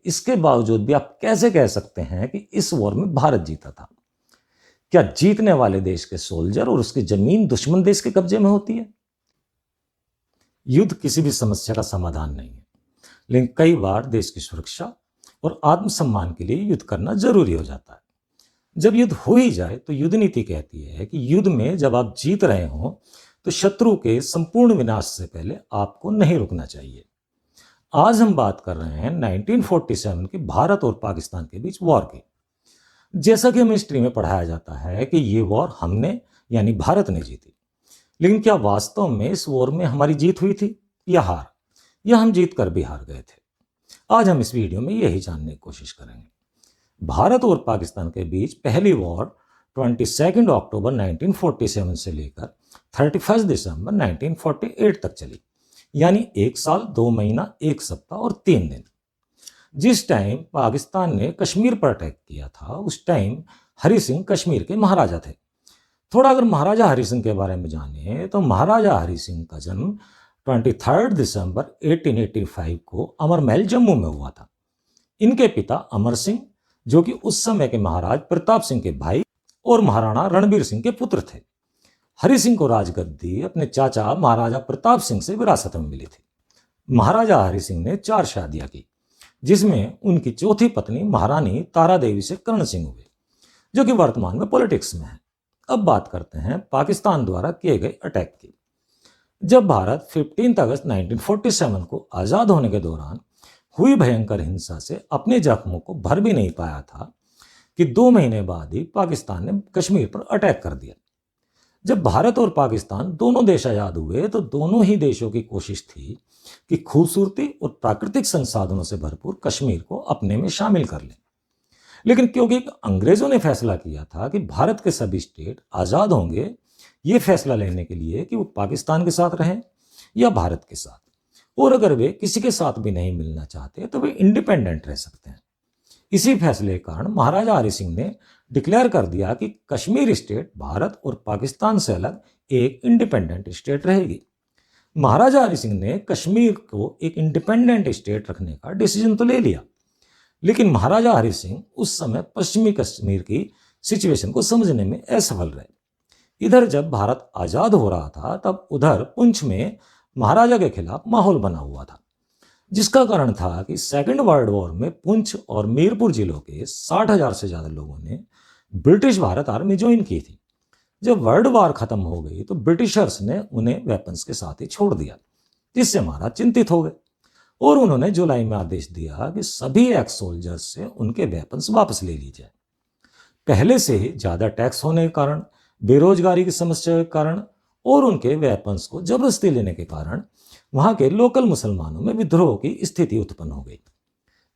इसके बावजूद भी आप कैसे कह सकते हैं कि इस वॉर में भारत जीता था? क्या जीतने वाले देश के सोल्जर और उसकी जमीन दुश्मन देश के कब्जे में होती है? युद्ध किसी भी समस्या का समाधान नहीं है, लेकिन कई बार देश की सुरक्षा और आत्मसम्मान के लिए युद्ध करना जरूरी हो जाता है। जब युद्ध हो ही जाए तो युद्ध नीति कहती है कि युद्ध में जब आप जीत रहे हो तो शत्रु के संपूर्ण विनाश से पहले आपको नहीं रुकना चाहिए। आज हम बात कर रहे हैं 1947 की भारत और पाकिस्तान के बीच वॉर की। जैसा कि हमें हिस्ट्री में पढ़ाया जाता है कि ये वॉर हमने यानी भारत ने जीती, लेकिन क्या वास्तव में इस वॉर में हमारी जीत हुई थी या हार, या हम जीत कर भी हार गए थे? आज हम इस वीडियो में यही जानने की कोशिश करेंगे। भारत और पाकिस्तान के बीच पहली वॉर 22 अक्टूबर 1947 से लेकर 31 दिसंबर 1948 तक चली, यानी 1 साल 2 महीना 1 सप्ताह और 3 दिन। जिस टाइम पाकिस्तान ने कश्मीर पर अटैक किया था उस टाइम हरि सिंह कश्मीर के महाराजा थे। थोड़ा अगर महाराजा हरि सिंह के बारे में जाने तो महाराजा हरि सिंह का जन्म 23 दिसंबर 1885 को अमर महल जम्मू में हुआ था। इनके पिता अमर सिंह, जो कि उस समय के महाराज प्रताप सिंह के भाई और महाराणा रणबीर सिंह के पुत्र थे। हरि सिंह को राजगद्दी अपने चाचा महाराजा प्रताप सिंह से विरासत में मिली थी। महाराजा हरि सिंह ने 4 शादियां की, जिसमें उनकी चौथी पत्नी महारानी तारा देवी से कर्ण सिंह हुए, जो कि वर्तमान में पॉलिटिक्स में है। अब बात करते हैं पाकिस्तान द्वारा किए गए अटैक की। जब भारत 15 अगस्त 1947 को आजाद होने के दौरान हुई भयंकर हिंसा से अपने जख्मों को भर भी नहीं पाया था कि 2 महीने बाद ही पाकिस्तान ने कश्मीर पर अटैक कर दिया। जब भारत और पाकिस्तान दोनों देश आजाद हुए तो दोनों ही देशों की कोशिश थी कि खूबसूरती और प्राकृतिक संसाधनों से भरपूर कश्मीर को अपने में शामिल कर लें। लेकिन क्योंकि अंग्रेजों ने फैसला किया था कि भारत के सभी स्टेट आजाद होंगे, ये फैसला लेने के लिए कि वो पाकिस्तान के साथ रहें या भारत के साथ, और अगर वे किसी के साथ भी नहीं मिलना चाहते तो वे इंडिपेंडेंट रह सकते हैं। इसी फैसले के कारण महाराजा हरि सिंह ने डिक्लेयर कर दिया कि कश्मीर स्टेट भारत और पाकिस्तान से अलग एक इंडिपेंडेंट स्टेट रहेगी। महाराजा हरि सिंह ने कश्मीर को एक इंडिपेंडेंट स्टेट रखने का डिसीजन तो ले लिया, लेकिन महाराजा हरि सिंह उस समय पश्चिमी कश्मीर की सिचुएशन को समझने में असफल रहे। इधर जब भारत आजाद हो रहा था तब उधर पुंछ में महाराजा के खिलाफ माहौल बना हुआ था, जिसका कारण था कि सेकेंड वर्ल्ड वॉर में पुंछ और मीरपुर जिलों के 60,000 से ज्यादा लोगों ने ब्रिटिश भारत आर्मी ज्वाइन की थी। जब वर्ल्ड वॉर खत्म हो गई तो ब्रिटिशर्स ने उन्हें वेपन्स के साथ ही छोड़ दिया, जिससे महाराज चिंतित हो गए और उन्होंने जुलाई में आदेश दिया कि सभी एक्स सोल्जर्स से उनके वेपन्स वापस ले ली जाए। पहले से ही ज्यादा टैक्स होने के कारण, बेरोजगारी की समस्या के कारण और उनके वेपन्स को जबरदस्ती लेने के कारण वहां के लोकल मुसलमानों में विद्रोह की स्थिति उत्पन्न हो गई।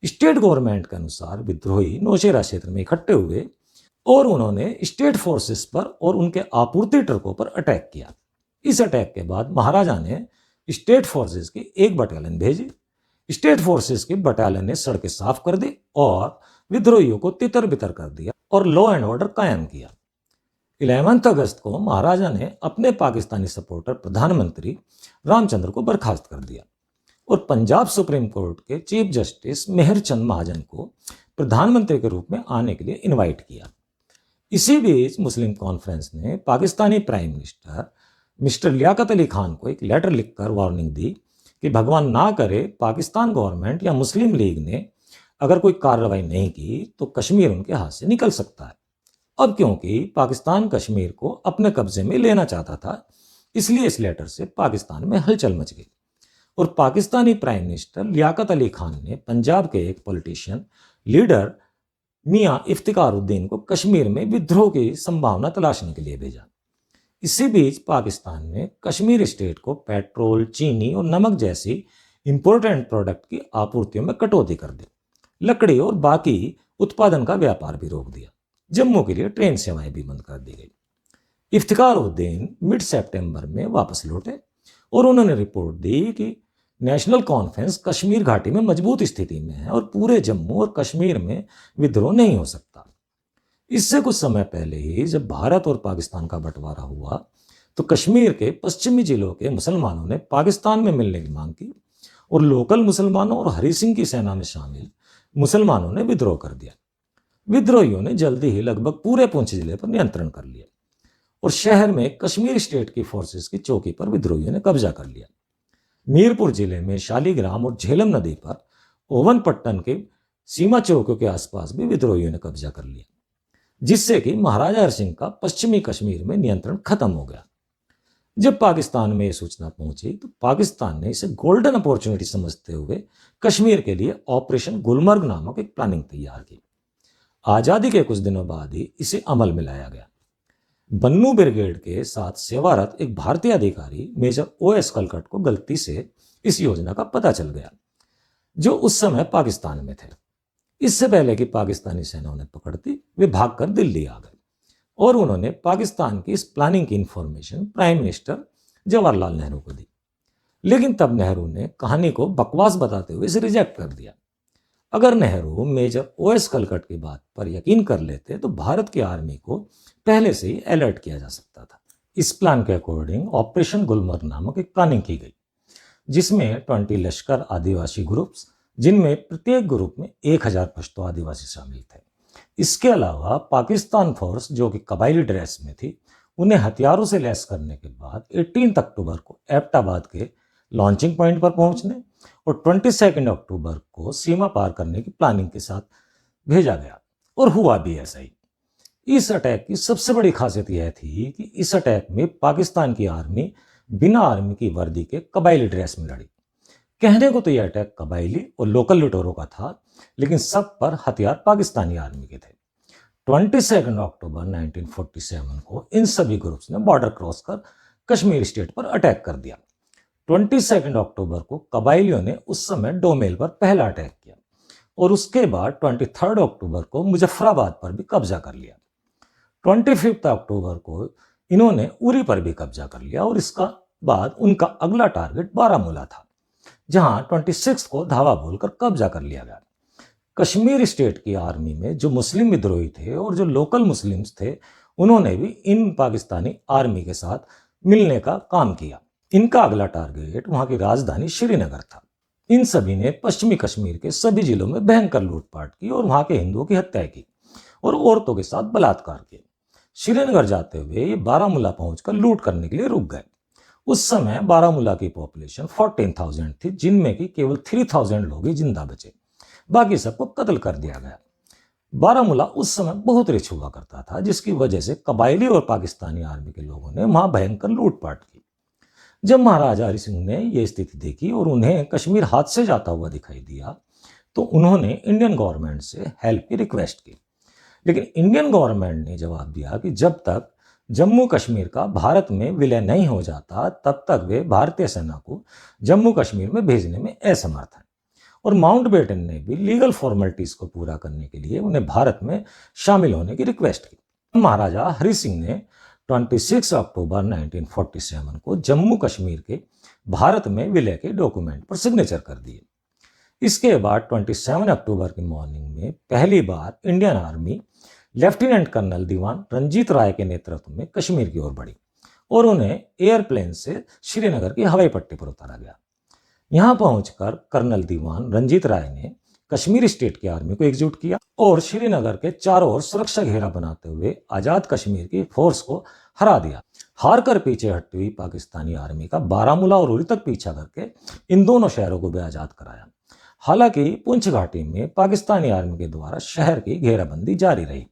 स्टेट गवर्नमेंट के अनुसार विद्रोही नौशेरा क्षेत्र में इकट्ठे हुए और उन्होंने स्टेट फोर्सेस पर और उनके आपूर्ति ट्रकों पर अटैक किया। इस अटैक के बाद महाराजा ने स्टेट फोर्सेस की एक बटालियन भेजी। स्टेट फोर्सेस की बटालियन ने सड़कें साफ कर दी और विद्रोहियों को तितर बितर कर दिया और लॉ एंड ऑर्डर कायम किया। 11 अगस्त को महाराजा ने अपने पाकिस्तानी सपोर्टर प्रधानमंत्री रामचंद्र को बर्खास्त कर दिया और पंजाब सुप्रीम कोर्ट के चीफ जस्टिस मेहर चंद महाजन को प्रधानमंत्री के रूप में आने के लिए इनवाइट किया। इसी बीच मुस्लिम कॉन्फ्रेंस ने Pakistani prime minister mister Liaquat Ali Khan को एक लेटर लिखकर वार्निंग दी कि भगवान ना करे पाकिस्तान गवर्नमेंट या मुस्लिम लीग ने अगर कोई कार्रवाई नहीं की तो कश्मीर उनके हाथ से निकल सकता है। अब क्योंकि पाकिस्तान कश्मीर को अपने कब्जे में लेना चाहता था, इसलिए इस लेटर से पाकिस्तान में हलचल मच गई और पाकिस्तानी प्राइम मिनिस्टर लियाकत अली खान ने पंजाब के एक पॉलिटिशियन लीडर मियां इफ्तिखारुद्दीन को कश्मीर में विद्रोह की संभावना तलाशने के लिए भेजा। इसी बीच पाकिस्तान ने कश्मीर स्टेट को पेट्रोल, चीनी और नमक जैसी इंपोर्टेंट प्रोडक्ट की आपूर्तियों में कटौती कर दी। लकड़ी और बाकी उत्पादन का व्यापार भी रोक दिया। जम्मू के लिए ट्रेन सेवाएं भी बंद कर दी गई। इफ्तिखारुद्दीन मिड सितंबर में वापस लौटे और उन्होंने रिपोर्ट दी कि नेशनल कॉन्फ्रेंस कश्मीर घाटी में मजबूत स्थिति में है और पूरे जम्मू और कश्मीर में विद्रोह नहीं हो सकता। इससे कुछ समय पहले ही जब भारत और पाकिस्तान का बंटवारा हुआ तो कश्मीर के पश्चिमी जिलों के मुसलमानों ने पाकिस्तान में मिलने की मांग की और लोकल मुसलमानों और हरि सिंह की सेना में शामिल मुसलमानों ने विद्रोह कर दिया। विद्रोहियों ने जल्दी ही लगभग पूरे पुंछ जिले पर नियंत्रण कर लिया और शहर में कश्मीर स्टेट की फोर्सेस की चौकी पर विद्रोहियों ने कब्जा कर लिया। मीरपुर जिले में शालीग्राम और झेलम नदी पर ओवन पट्टन के सीमा चौकियों के आसपास भी विद्रोहियों ने कब्जा कर लिया, जिससे कि महाराजा हरिसिंह का पश्चिमी कश्मीर में नियंत्रण खत्म हो गया। जब पाकिस्तान में यह सूचना पहुंची तो पाकिस्तान ने इसे गोल्डन अपॉर्चुनिटी समझते हुए कश्मीर के लिए ऑपरेशन गुलमर्ग नामक एक प्लानिंग तैयार की। आजादी के कुछ दिनों बाद ही इसे अमल में लाया गया। बन्नू ब्रिगेड के साथ सेवारत एक भारतीय अधिकारी मेजर OS कलकट को गलती से इस योजना का पता चल गया, जो उस समय पाकिस्तान में थे। इससे पहले कि पाकिस्तानी सेना उन्हें पकड़ती, वे भागकर दिल्ली आ गए और उन्होंने पाकिस्तान की इस प्लानिंग की information prime minister Jawaharlal Nehru को दी। लेकिन तब नेहरू ने कहानी को बकवास बताते हुए इसे रिजेक्ट कर दिया। अगर नेहरू मेजर OS कलकट की बात पर यकीन कर लेते तो भारत की आर्मी को पहले से ही अलर्ट किया जा सकता था। इस प्लान के अकॉर्डिंग ऑपरेशन गुलमर्ग नामक एक प्लानिंग की गई, जिसमें 20 लश्कर आदिवासी ग्रुप्स, जिनमें प्रत्येक ग्रुप में 1000 पश्तो आदिवासी शामिल थे। इसके अलावा पाकिस्तान फोर्स, जो कि कबायली ड्रेस में थी, उन्हें हथियारों से लैस करने के बाद 18 अक्टूबर को एबटाबाद के लॉन्चिंग पॉइंट पर पहुंचने और 22 अक्टूबर को सीमा पार करने की प्लानिंग के साथ भेजा गया, और हुआ भी ऐसा ही। इस अटैक की सबसे बड़ी खासियत यह थी कि इस अटैक में पाकिस्तान की आर्मी बिना आर्मी की वर्दी के कबायली ड्रेस में लड़ी। कहने को तो यह अटैक कबायली और लोकल लुटेरों का था, लेकिन सब पर हथियार पाकिस्तानी आर्मी के थे। 22 अक्टूबर 1947 को इन सभी ग्रुप्स ने बॉर्डर क्रॉस कर कश्मीर स्टेट पर अटैक कर दिया। 22 अक्टूबर को कबायलियों ने उस समय डोमेल पर पहला अटैक किया और उसके बाद 23 अक्टूबर को मुजफ्फराबाद पर भी कब्जा कर लिया। 25 अक्टूबर को इन्होंने उरी पर भी कब्जा कर लिया और इसका बाद उनका अगला टारगेट बारामूला था, जहां 26 को धावा बोलकर कब्जा कर लिया गया। कश्मीर स्टेट की आर्मी में जो मुस्लिम विद्रोही थे और जो लोकल मुस्लिम्स थे, उन्होंने भी इन पाकिस्तानी आर्मी के साथ मिलने का काम किया। इनका अगला टारगेट वहां की राजधानी श्रीनगर था। इन सभी ने पश्चिमी कश्मीर के सभी जिलों में भयंकर लूटपाट की और वहां के हिंदुओं की हत्या की और औरतों के साथ बलात्कार किए। श्रीनगर जाते हुए ये बारामूला पहुंचकर लूट करने के लिए रुक गए। उस समय बारामूला की पॉपुलेशन 14,000 थी, जिनमें की केवल 3,000 लोग ही जिंदा बचे, बाकी सबको कत्ल कर दिया गया। बारामूला उस समय बहुत रिच हुआ करता था, जिसकी वजह से कबायली और पाकिस्तानी आर्मी के लोगों ने वहां भयंकर लूटपाट की। जब महाराजा हरि सिंह ने यह स्थिति देखी और उन्हें कश्मीर हाथ से जाता हुआ दिखाई दिया, तो उन्होंने इंडियन गवर्नमेंट से हेल्प की रिक्वेस्ट की। लेकिन इंडियन गवर्नमेंट ने जवाब दिया कि जब तक जम्मू कश्मीर का भारत में विलय नहीं हो जाता, तब तक वे भारतीय सेना को जम्मू कश्मीर में भेजने में असमर्थ हैं। और माउंटबेटन ने भी लीगल फॉर्मेलिटीज को पूरा करने के लिए उन्हें भारत में शामिल होने की रिक्वेस्ट की। महाराजा हरि सिंह ने 26 अक्टूबर 1947 को जम्मू कश्मीर के भारत में विलय के डॉक्यूमेंट पर सिग्नेचर कर दिए। इसके बाद 27 अक्टूबर की मॉर्निंग में पहली बार इंडियन आर्मी लेफ्टिनेंट कर्नल दीवान रंजीत राय के नेतृत्व में कश्मीर की ओर बढ़ी और उन्हें एयरप्लेन से श्रीनगर की हवाई पट्टी पर उतारा गया। यहां पहुंचकर कर्नल दीवान रंजीत राय ने कश्मीर स्टेट की आर्मी को एकजुट किया और श्रीनगर के चारों ओर सुरक्षा घेरा बनाते हुए आजाद कश्मीर की फोर्स को हरा दिया। हार कर पीछे हटती हुई पाकिस्तानी आर्मी का बारामूला और उरी तक पीछा करके इन दोनों शहरों को भी आजाद कराया। हालांकि पुंछ घाटी में पाकिस्तानी आर्मी के द्वारा शहर की घेराबंदी जारी रही।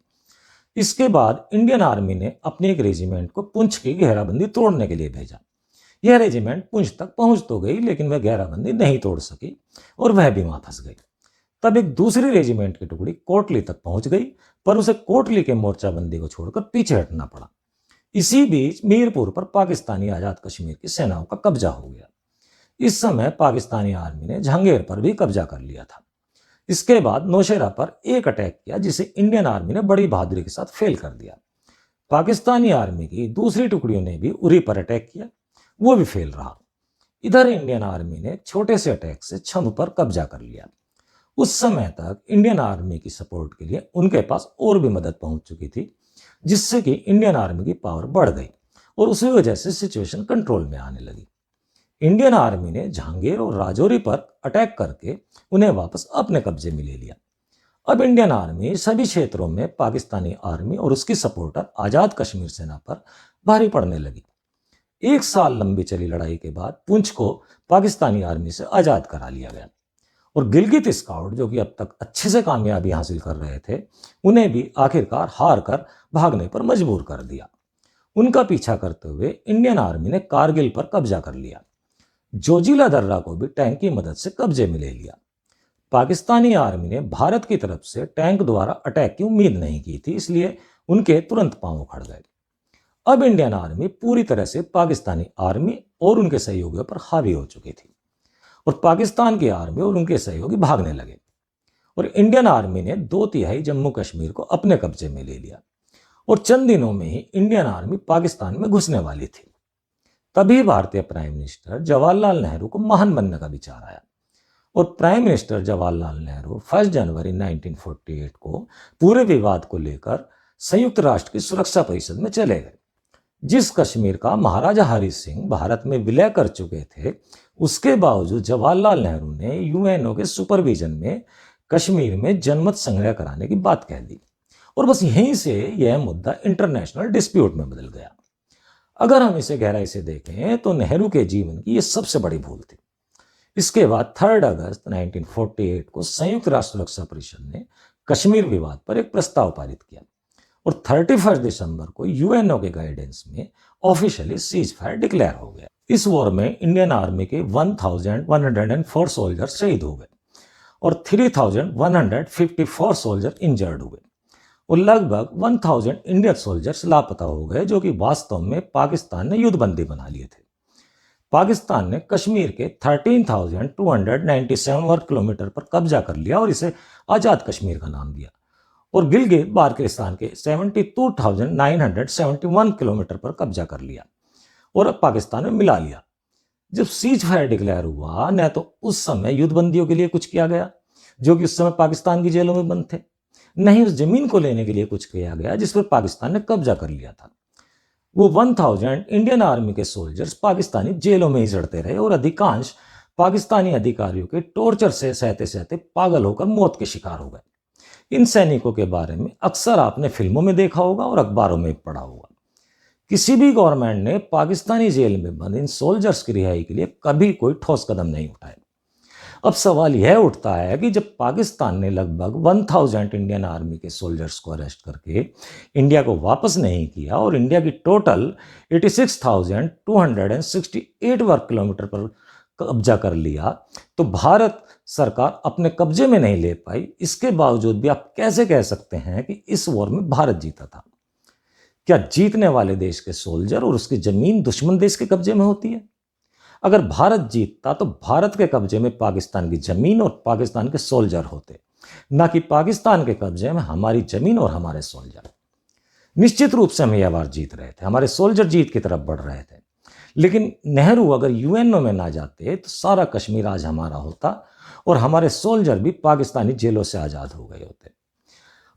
इसके बाद इंडियन आर्मी ने अपने एक रेजिमेंट को पुंछ की घेराबंदी तोड़ने के लिए भेजा। यह रेजिमेंट पुंछ तक पहुंच तो गई, लेकिन वह घेराबंदी नहीं तोड़ सकी और वह भी वहां फंस गई। तब एक दूसरी रेजिमेंट की टुकड़ी कोटली तक पहुंच गई, पर उसे कोटली के मोर्चाबंदी को छोड़कर पीछे हटना पड़ा। इसी बीच मीरपुर पर पाकिस्तानी आजाद कश्मीर की सेनाओं का कब्जा हो गया। इस समय पाकिस्तानी आर्मी ने जहांगीर पर भी कब्जा कर लिया था। इसके बाद नौशेरा पर एक अटैक किया, जिसे इंडियन आर्मी ने बड़ी बहादुरी के साथ फेल कर दिया। पाकिस्तानी आर्मी की दूसरी टुकड़ियों ने भी उरी पर अटैक किया, वो भी फेल रहा। इधर इंडियन आर्मी ने छोटे से अटैक से छंब पर कब्जा कर लिया। उस समय तक इंडियन आर्मी की सपोर्ट के लिए उनके पास और भी मदद पहुंच चुकी थी, जिससे कि इंडियन आर्मी की पावर बढ़ गई और उसी वजह से सिचुएशन कंट्रोल में आने लगी। इंडियन आर्मी ने जहांगीर और राजौरी पर अटैक करके उन्हें वापस अपने कब्जे में ले लिया। अब इंडियन आर्मी सभी क्षेत्रों में पाकिस्तानी आर्मी और उसकी सपोर्टर आजाद कश्मीर सेना पर भारी पड़ने लगी। 1 साल लंबी चली लड़ाई के बाद पुंछ को पाकिस्तानी आर्मी से आजाद करा लिया गया और गिलगित स्काउट, जो कि अब तक अच्छे से कामयाबी हासिल कर रहे थे, उन्हें भी आखिरकार हार कर भागने पर मजबूर कर दिया। उनका पीछा करते हुए इंडियन आर्मी ने कारगिल पर कब्जा कर लिया। जोजिला दर्रा को भी टैंक की मदद से कब्जे में ले लिया। पाकिस्तानी आर्मी ने भारत की तरफ से टैंक द्वारा अटैक की उम्मीद नहीं की थी, इसलिए उनके तुरंत पांव उखड़ गए। अब इंडियन आर्मी पूरी तरह से पाकिस्तानी आर्मी और उनके सहयोगियों पर हावी हो चुकी थी और पाकिस्तान की आर्मी और उनके सहयोगी भागने लगे और इंडियन आर्मी ने 2/3 जम्मू कश्मीर को अपने कब्जे में ले लिया और चंद दिनों में ही इंडियन आर्मी पाकिस्तान में घुसने वाली थी। तभी भारतीय प्राइम मिनिस्टर जवाहरलाल नेहरू को महान बनने का विचार आया और प्राइम मिनिस्टर जवाहरलाल नेहरू 1 जनवरी 1948 को पूरे विवाद को लेकर संयुक्त राष्ट्र की सुरक्षा परिषद में चले गए। जिस कश्मीर का महाराजा हरि सिंह भारत में विलय कर चुके थे, उसके बावजूद जवाहरलाल नेहरू ने यूएनओ के सुपरविजन में कश्मीर में जनमत संग्रह कराने की बात कह दी और बस यहीं से यह मुद्दा इंटरनेशनल डिस्प्यूट में बदल गया। अगर हम इसे गहराई से देखें तो नेहरू के जीवन की यह सबसे बड़ी भूल थी। इसके बाद 3 अगस्त 1948 को संयुक्त राष्ट्र सुरक्षा परिषद ने कश्मीर विवाद पर एक प्रस्ताव पारित किया और 31 दिसंबर को यूएनओ के गाइडेंस में ऑफिशियली सीज फायर डिक्लेयर हो गया। इस वॉर में इंडियन आर्मी के 1104 सोल्जर शहीद हो गए और 3154 सोल्जर इंजर्ड हुए और लगभग 1000 इंडियन सोल्जर्स लापता हो गए, जो कि वास्तव में पाकिस्तान ने युद्धबंदी बना लिए थे। पाकिस्तान ने कश्मीर के 13,297 वर्ग किलोमीटर पर कब्जा कर लिया और इसे आजाद कश्मीर का नाम दिया और गिलगित बाल्टिस्तान के 72,971 किलोमीटर पर कब्जा कर लिया और अब पाकिस्तान में मिला लिया। जब सीज फायर डिक्लेयर हुआ, न तो उस समय युद्धबंदियों के लिए कुछ किया गया, जो कि उस समय पाकिस्तान की जेलों में बंद थे, न ही उस जमीन को लेने के लिए कुछ किया गया जिस पर पाकिस्तान ने कब्जा कर लिया था। वो 1000 इंडियन आर्मी के सोल्जर्स पाकिस्तानी जेलों में ही सड़ते रहे और अधिकांश पाकिस्तानी अधिकारियों के टॉर्चर से सहते सहते पागल होकर मौत के शिकार हो गए। इन सैनिकों के बारे में अक्सर आपने फिल्मों में देखा होगा और अखबारों में पढ़ा होगा। किसी भी गवर्नमेंट ने पाकिस्तानी जेल में बंद इन सोल्जर्स की रिहाई के लिए कभी कोई ठोस कदम नहीं उठाया। अब सवाल यह उठता है कि जब पाकिस्तान ने लगभग 1000 इंडियन आर्मी के सोल्जर्स को अरेस्ट करके इंडिया को वापस नहीं किया और इंडिया की टोटल 86,268 वर्ग किलोमीटर पर कब्जा कर लिया, तो भारत सरकार अपने कब्जे में नहीं ले पाई। इसके बावजूद भी आप कैसे कह सकते हैं कि इस वॉर में भारत जीता था? क्या जीतने वाले देश के सोल्जर और उसकी जमीन दुश्मन देश के कब्जे में होती है? अगर भारत जीतता तो भारत के कब्जे में पाकिस्तान की जमीन और पाकिस्तान के सोल्जर होते, ना कि पाकिस्तान के कब्जे में हमारी जमीन और हमारे सोल्जर। निश्चित रूप से हम यह बार जीत रहे थे, हमारे सोल्जर जीत की तरफ बढ़ रहे थे, लेकिन नेहरू अगर यूएनओ में ना जाते तो सारा कश्मीर आज हमारा होता और हमारे सोल्जर भी पाकिस्तानी जेलों से आजाद हो गए होते।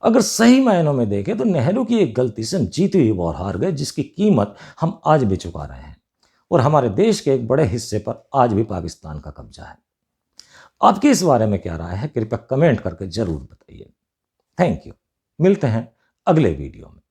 अगर सही मायनों में देखें तो नेहरू की एक गलती से हम जीती हुई वॉर हार गए, जिसकी कीमत हम आज भी चुका रहे हैं और हमारे देश के एक बड़े हिस्से पर आज भी पाकिस्तान का कब्जा है। आपकी इस बारे में क्या राय है? कृपया कमेंट करके जरूर बताइए। Thank you. मिलते हैं अगले वीडियो में।